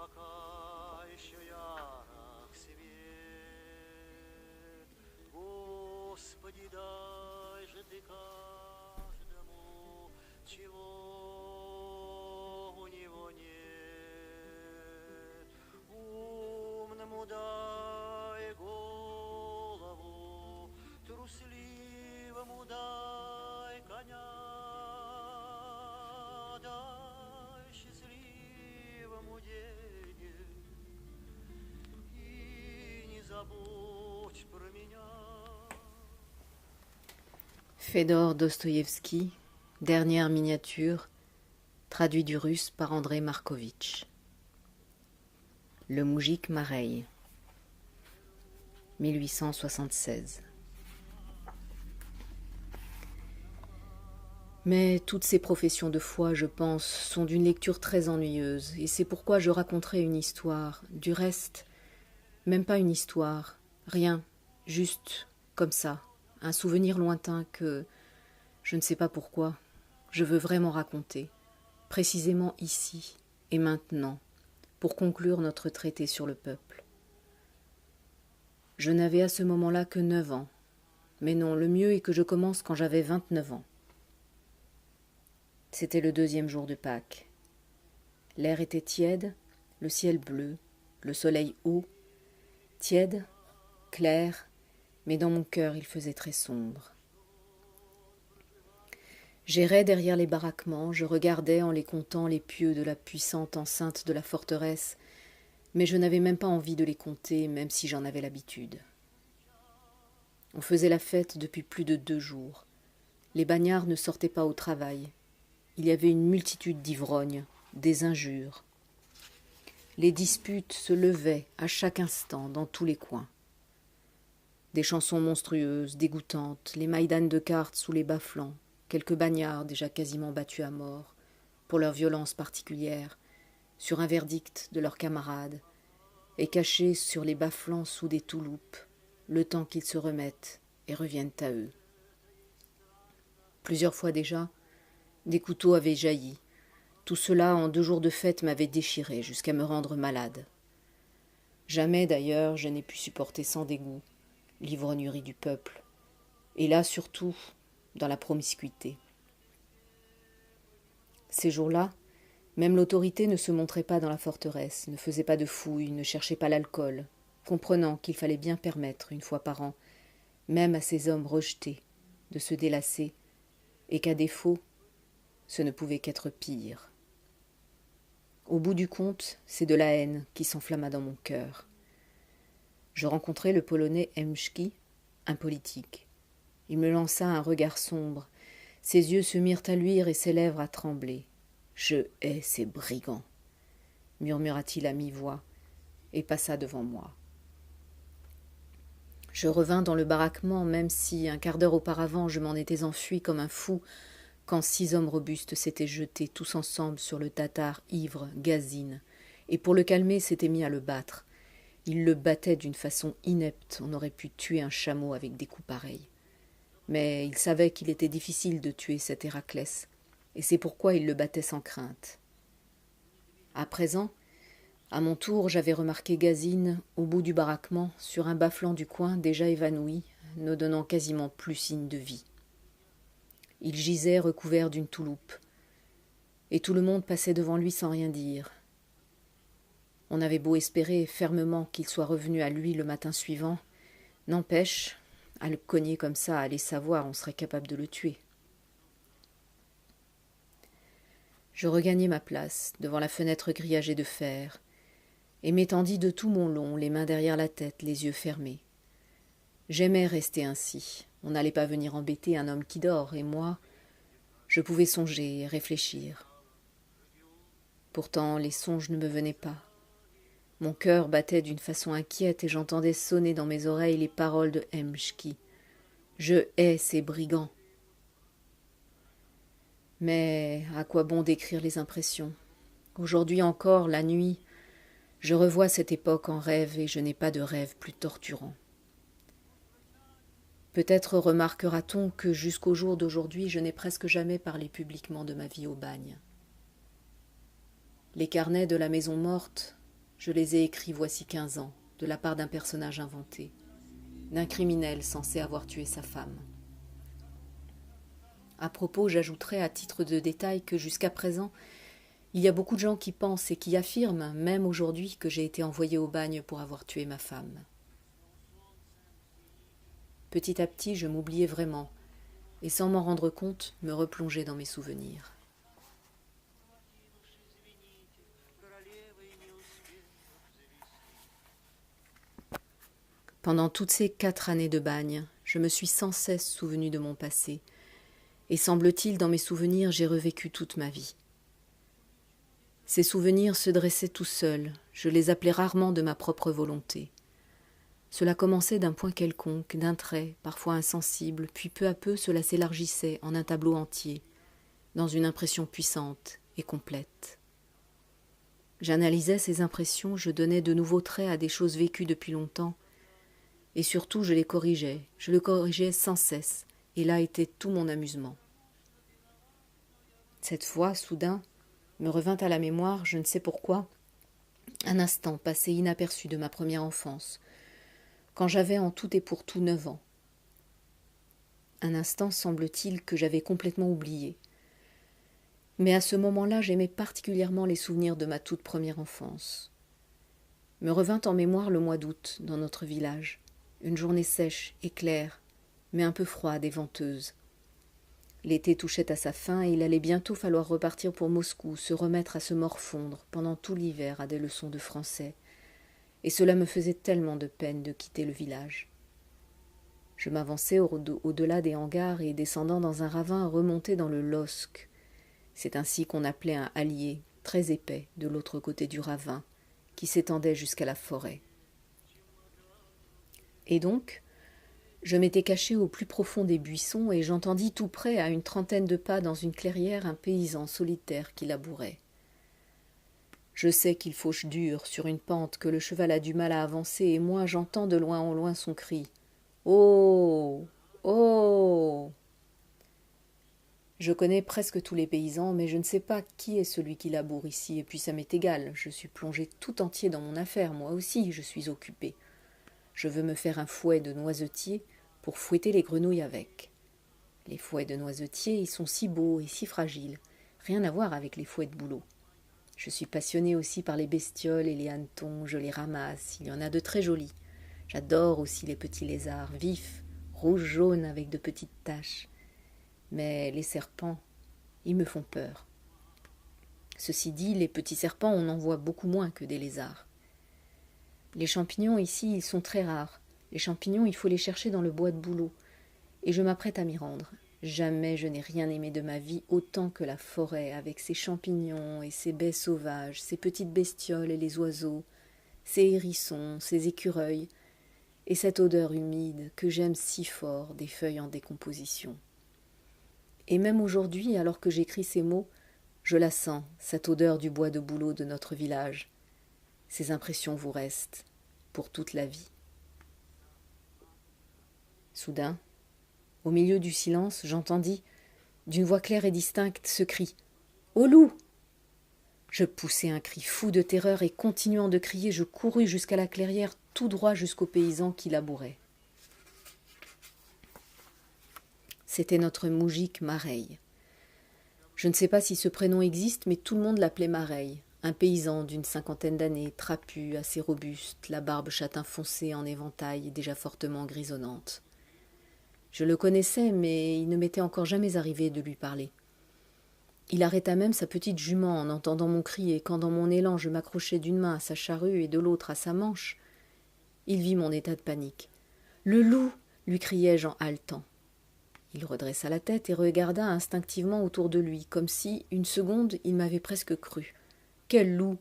пока еще ярок свет. Господи, дай же ты каждому, чего у него нет. Умному дай голову, трусливому дай коня, дай счастливому денег и не забудь про меня. Fédor Dostoïevski, dernière miniature, traduit du russe par Andrei Markovitch. Le moujik Mareille, 1876. Mais toutes ces professions de foi, je pense, sont d'une lecture très ennuyeuse, et c'est pourquoi je raconterai une histoire. Du reste, même pas une histoire, rien, juste comme ça, un souvenir lointain que, je ne sais pas pourquoi, je veux vraiment raconter, précisément ici et maintenant, pour conclure notre traité sur le peuple. Je n'avais à ce moment-là que 9 ans, mais non, le mieux est que je commence quand j'avais 29 ans. C'était le 2e jour de Pâques. L'air était tiède, le ciel bleu, le soleil haut, tiède, clair, mais dans mon cœur il faisait très sombre. J'errais derrière les baraquements, je regardais en les comptant les pieux de la puissante enceinte de la forteresse, mais je n'avais même pas envie de les compter, même si j'en avais l'habitude. On faisait la fête depuis plus de 2 jours. Les bagnards ne sortaient pas au travail. Il y avait une multitude d'ivrognes, des injures. Les disputes se levaient à chaque instant dans tous les coins. Des chansons monstrueuses, dégoûtantes, les maïdanes de cartes sous les bas-flancs, quelques bagnards déjà quasiment battus à mort, pour leur violence particulière, sur un verdict de leurs camarades, et cachés sur les bas-flancs sous des touloupes, le temps qu'ils se remettent et reviennent à eux. Plusieurs fois déjà, des couteaux avaient jailli. Tout cela, en 2 jours de fête, m'avait déchiré jusqu'à me rendre malade. Jamais, d'ailleurs, je n'ai pu supporter sans dégoût l'ivrognerie du peuple, et là, surtout, dans la promiscuité. Ces jours-là, même l'autorité ne se montrait pas dans la forteresse, ne faisait pas de fouilles, ne cherchait pas l'alcool, comprenant qu'il fallait bien permettre, une fois par an, même à ces hommes rejetés, de se délasser, et qu'à défaut, ce ne pouvait qu'être pire. Au bout du compte, c'est de la haine qui s'enflamma dans mon cœur. Je rencontrai le Polonais Emski, un politique. Il me lança un regard sombre. Ses yeux se mirent à luire et ses lèvres à trembler. « Je hais ces brigands !» murmura-t-il à mi-voix, et passa devant moi. Je revins dans le baraquement, même si, un quart d'heure auparavant, je m'en étais enfui comme un fou, quand 6 hommes robustes s'étaient jetés tous ensemble sur le tatar ivre, gazine, et pour le calmer s'étaient mis à le battre. Ils le battaient d'une façon inepte, on aurait pu tuer un chameau avec des coups pareils. Mais ils savaient qu'il était difficile de tuer cet Héraclès, et c'est pourquoi ils le battaient sans crainte. À présent, à mon tour, j'avais remarqué Gazine, au bout du baraquement, sur un bas-flanc du coin déjà évanoui, ne donnant quasiment plus signe de vie. Il gisait recouvert d'une touloupe, et tout le monde passait devant lui sans rien dire. On avait beau espérer fermement qu'il soit revenu à lui le matin suivant, n'empêche, à le cogner comme ça, à aller savoir, on serait capable de le tuer. Je regagnai ma place, devant la fenêtre grillagée de fer, et m'étendis de tout mon long, les mains derrière la tête, les yeux fermés. J'aimais rester ainsi. On n'allait pas venir embêter un homme qui dort, et moi, je pouvais songer et réfléchir. Pourtant, les songes ne me venaient pas. Mon cœur battait d'une façon inquiète et j'entendais sonner dans mes oreilles les paroles de Emski. « Je hais ces brigands !» Mais à quoi bon décrire les impressions ? Aujourd'hui encore, la nuit, je revois cette époque en rêve et je n'ai pas de rêve plus torturant. Peut-être remarquera-t-on que jusqu'au jour d'aujourd'hui, je n'ai presque jamais parlé publiquement de ma vie au bagne. Les carnets de la maison morte Je les ai écrits voici 15 ans, de la part d'un personnage inventé, d'un criminel censé avoir tué sa femme. À propos, j'ajouterai à titre de détail que jusqu'à présent, il y a beaucoup de gens qui pensent et qui affirment, même aujourd'hui, que j'ai été envoyé au bagne pour avoir tué ma femme. Petit à petit, je m'oubliais vraiment, et sans m'en rendre compte, me replonger dans mes souvenirs. Pendant toutes ces 4 années de bagne, je me suis sans cesse souvenu de mon passé, et semble-t-il, dans mes souvenirs, j'ai revécu toute ma vie. Ces souvenirs se dressaient tout seuls, je les appelais rarement de ma propre volonté. Cela commençait d'un point quelconque, d'un trait, parfois insensible, puis peu à peu cela s'élargissait en un tableau entier, dans une impression puissante et complète. J'analysais ces impressions, je donnais de nouveaux traits à des choses vécues depuis longtemps, et surtout je le corrigeais sans cesse, et là était tout mon amusement. Cette fois, soudain, me revint à la mémoire, je ne sais pourquoi, un instant passé inaperçu de ma première enfance, quand j'avais en tout et pour tout 9 ans. Un instant, semble-t-il, que j'avais complètement oublié. Mais à ce moment-là, j'aimais particulièrement les souvenirs de ma toute première enfance. Me revint en mémoire le mois d'août, dans notre village, une journée sèche et claire, mais un peu froide et venteuse. L'été touchait à sa fin et il allait bientôt falloir repartir pour Moscou, se remettre à se morfondre pendant tout l'hiver à des leçons de français. Et cela me faisait tellement de peine de quitter le village. Je m'avançais au-delà des hangars et, descendant dans un ravin, remontais dans le Losc. C'est ainsi qu'on appelait un hallier, très épais, de l'autre côté du ravin, qui s'étendait jusqu'à la forêt. Et donc, je m'étais caché au plus profond des buissons et j'entendis tout près, à une trentaine de pas dans une clairière, un paysan solitaire qui labourait. Je sais qu'il fauche dur sur une pente, que le cheval a du mal à avancer, et moi j'entends de loin en loin son cri. « Oh ! Oh !» Je connais presque tous les paysans, mais je ne sais pas qui est celui qui laboure ici, et puis ça m'est égal, je suis plongé tout entier dans mon affaire, moi aussi je suis occupé. Je veux me faire un fouet de noisetier pour fouetter les grenouilles avec. Les fouets de noisetier, ils sont si beaux et si fragiles, rien à voir avec les fouets de bouleau. Je suis passionnée aussi par les bestioles et les hannetons, je les ramasse, il y en a de très jolis. J'adore aussi les petits lézards, vifs, rouge-jaune avec de petites taches. Mais les serpents, ils me font peur. Ceci dit, les petits serpents, on en voit beaucoup moins que des lézards. Les champignons ici, ils sont très rares. Les champignons, il faut les chercher dans le bois de bouleau. Et je m'apprête à m'y rendre. Jamais je n'ai rien aimé de ma vie autant que la forêt, avec ses champignons et ses baies sauvages, ses petites bestioles et les oiseaux, ses hérissons, ses écureuils, et cette odeur humide que j'aime si fort des feuilles en décomposition. Et même aujourd'hui, alors que j'écris ces mots, je la sens, cette odeur du bois de bouleau de notre village. Ces impressions vous restent pour toute la vie. Soudain, au milieu du silence, j'entendis, d'une voix claire et distincte, ce cri « Au loup !» Je poussai un cri fou de terreur et, continuant de crier, je courus jusqu'à la clairière, tout droit jusqu'au paysan qui labourait. C'était notre moujik Mareille. Je ne sais pas si ce prénom existe, mais tout le monde l'appelait Mareille. Un paysan d'une 50aine d'années, trapu, assez robuste, la barbe châtain foncé en éventail, déjà fortement grisonnante. Je le connaissais, mais il ne m'était encore jamais arrivé de lui parler. Il arrêta même sa petite jument en entendant mon cri, et quand dans mon élan je m'accrochais d'une main à sa charrue et de l'autre à sa manche, il vit mon état de panique. « Le loup !» lui criai-je en haletant. Il redressa la tête et regarda instinctivement autour de lui, comme si, une seconde, il m'avait presque cru. « Quel loup !»«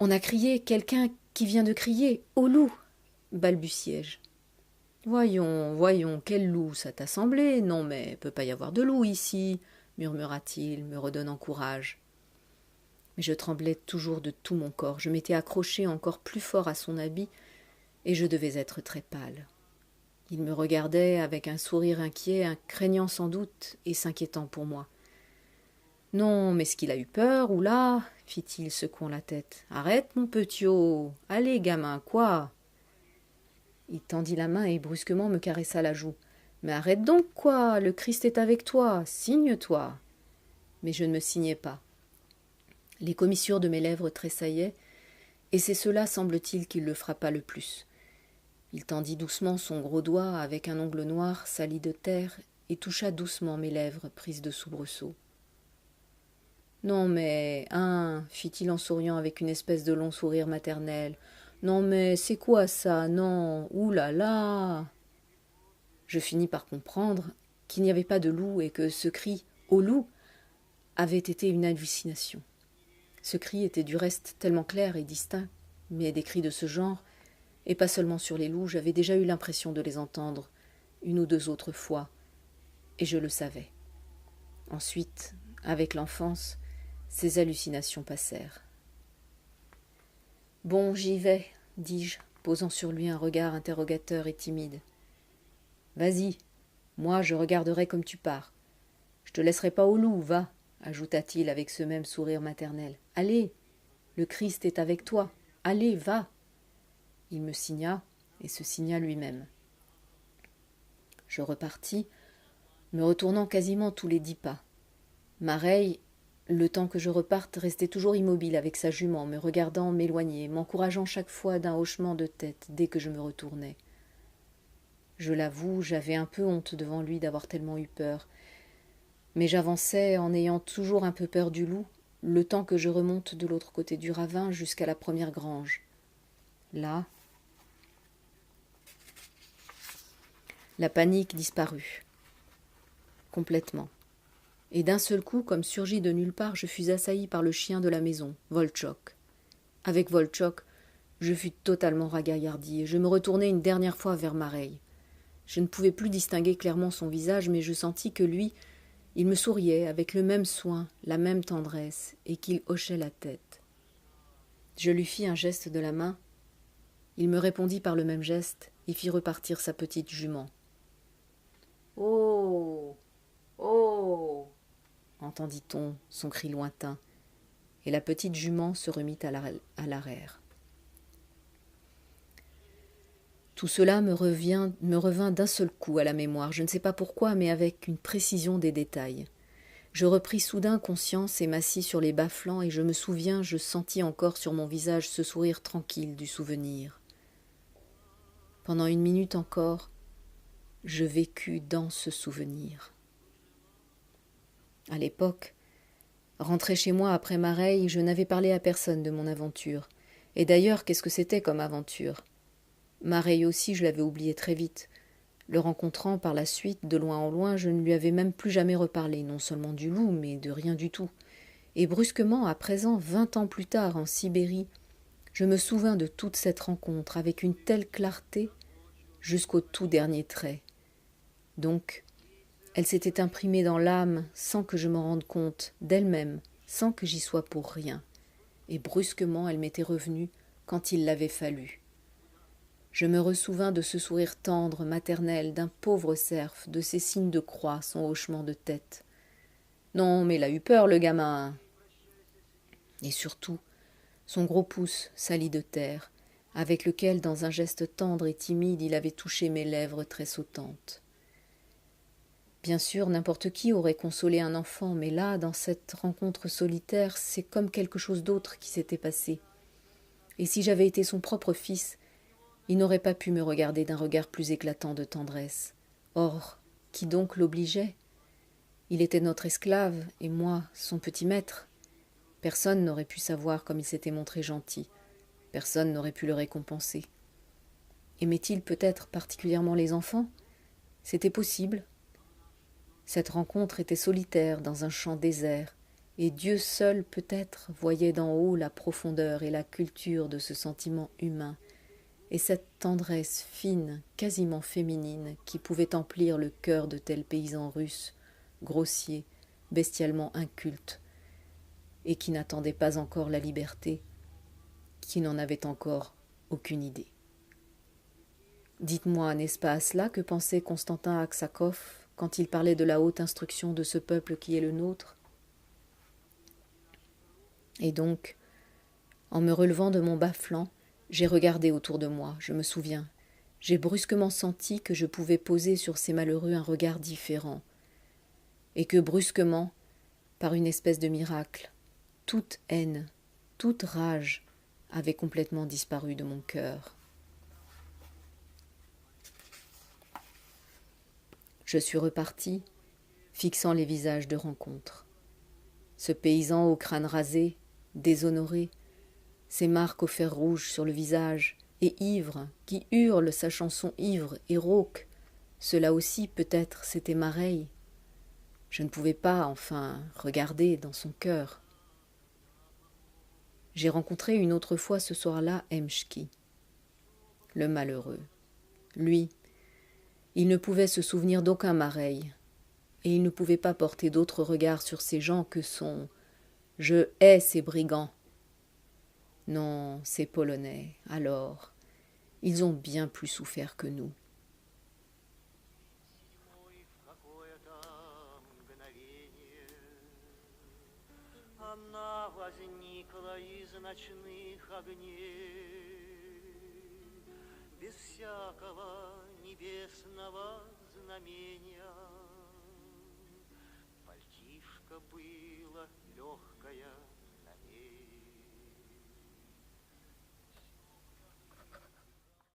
On a crié, quelqu'un qui vient de crier, au loup !» balbutiai-je. « Voyons, quel loup, ça t'a semblé ? Non, mais peut pas y avoir de loup ici, » murmura-t-il, me redonnant courage. Mais je tremblais toujours de tout mon corps, je m'étais accrochée encore plus fort à son habit, et je devais être très pâle. Il me regardait avec un sourire inquiet, craignant sans doute et s'inquiétant pour moi. Non, mais est-ce qu'il a eu peur, ou là fit-il, secouant la tête. Arrête, mon petiot. Allez, gamin, quoi? Il tendit la main et brusquement me caressa la joue. Mais arrête donc, quoi? Le Christ est avec toi. Signe-toi. Mais je ne me signai pas. Les commissures de mes lèvres tressaillaient, et c'est cela, semble-t-il, qui le frappa le plus. Il tendit doucement son gros doigt avec un ongle noir sali de terre et toucha doucement mes lèvres prises de soubresaut. Non mais, hein, fit-il en souriant avec une espèce de long sourire maternel. Non mais, c'est quoi ça? Non, ouh là là. Je finis par comprendre qu'il n'y avait pas de loup et que ce cri « au loup » avait été une hallucination. Ce cri était du reste tellement clair et distinct, mais des cris de ce genre, et pas seulement sur les loups, j'avais déjà eu l'impression de les entendre une ou deux autres fois, et je le savais. Ensuite, avec l'enfance, ces hallucinations passèrent. « Bon, j'y vais, » dis-je, posant sur lui un regard interrogateur et timide. « Vas-y, moi je regarderai comme tu pars. Je te laisserai pas au loup, va, » ajouta-t-il avec ce même sourire maternel. « Allez, le Christ est avec toi. Allez, va. » Il me signa et se signa lui-même. Je repartis, me retournant quasiment tous les 10 pas. Mareille, le temps que je reparte, restait toujours immobile avec sa jument, me regardant m'éloigner, m'encourageant chaque fois d'un hochement de tête dès que je me retournais. Je l'avoue, j'avais un peu honte devant lui d'avoir tellement eu peur, mais j'avançais en ayant toujours un peu peur du loup, le temps que je remonte de l'autre côté du ravin jusqu'à la première grange. Là, la panique disparut, complètement. Et d'un seul coup, comme surgi de nulle part, je fus assailli par le chien de la maison, Voltchok. Avec Voltchok, je fus totalement ragaillardi et je me retournai une dernière fois vers Mareille. Je ne pouvais plus distinguer clairement son visage, mais je sentis que lui, il me souriait avec le même soin, la même tendresse, et qu'il hochait la tête. Je lui fis un geste de la main. Il me répondit par le même geste et fit repartir sa petite jument. « Oh! Oh !» entendit-on son cri lointain, et la petite jument se remit à l'arrière. Tout cela me revint d'un seul coup à la mémoire, je ne sais pas pourquoi, mais avec une précision des détails. Je repris soudain conscience et m'assis sur les bas-flancs, et je me souviens, je sentis encore sur mon visage ce sourire tranquille du souvenir. Pendant 1 minute encore, je vécus dans ce souvenir. À l'époque, rentré chez moi après Mareille, je n'avais parlé à personne de mon aventure. Et d'ailleurs, qu'est-ce que c'était comme aventure? Mareille aussi, je l'avais oublié très vite. Le rencontrant par la suite, de loin en loin, je ne lui avais même plus jamais reparlé, non seulement du loup, mais de rien du tout. Et brusquement, à présent, 20 ans plus tard, en Sibérie, je me souvins de toute cette rencontre avec une telle clarté jusqu'au tout dernier trait. Donc, elle s'était imprimée dans l'âme sans que je m'en rende compte, d'elle-même, sans que j'y sois pour rien. Et brusquement, elle m'était revenue quand il l'avait fallu. Je me ressouvins de ce sourire tendre, maternel, d'un pauvre cerf, de ses signes de croix, son hochement de tête. Non, mais il a eu peur, le gamin. Et surtout, son gros pouce sali de terre, avec lequel, dans un geste tendre et timide, il avait touché mes lèvres tressautantes. Bien sûr, n'importe qui aurait consolé un enfant, mais là, dans cette rencontre solitaire, c'est comme quelque chose d'autre qui s'était passé. Et si j'avais été son propre fils, il n'aurait pas pu me regarder d'un regard plus éclatant de tendresse. Or, qui donc l'obligeait? Il était notre esclave, et moi, son petit maître. Personne n'aurait pu savoir comme il s'était montré gentil. Personne n'aurait pu le récompenser. Aimait-il peut-être particulièrement les enfants? C'était possible. Cette rencontre était solitaire dans un champ désert, et Dieu seul peut-être voyait d'en haut la profondeur et la culture de ce sentiment humain, et cette tendresse fine, quasiment féminine, qui pouvait emplir le cœur de tels paysans russes, grossiers, bestialement incultes, et qui n'attendaient pas encore la liberté, qui n'en avaient encore aucune idée. Dites-moi, n'est-ce pas à cela que pensait Constantin Aksakov quand il parlait de la haute instruction de ce peuple qui est le nôtre? Et donc, en me relevant de mon bas flanc, j'ai regardé autour de moi, je me souviens. J'ai brusquement senti que je pouvais poser sur ces malheureux un regard différent, et que brusquement, par une espèce de miracle, toute haine, toute rage avait complètement disparu de mon cœur. Je suis reparti, fixant les visages de rencontre. Ce paysan au crâne rasé, déshonoré, ses marques au fer rouge sur le visage, et ivre, qui hurle sa chanson ivre et rauque, cela aussi peut-être c'était Mareille. Je ne pouvais pas, enfin, regarder dans son cœur. J'ai rencontré une autre fois ce soir-là Emschki, le malheureux. Lui, il ne pouvait se souvenir d'aucun Mareille, et il ne pouvait pas porter d'autre regard sur ces gens que son « Je hais ces brigands ». Non, ces Polonais, alors, ils ont bien plus souffert que nous. Седьмой в какое-то мгновение она возникла из ночных огней, без всякого небесного знамения. Пальтишко было легкое,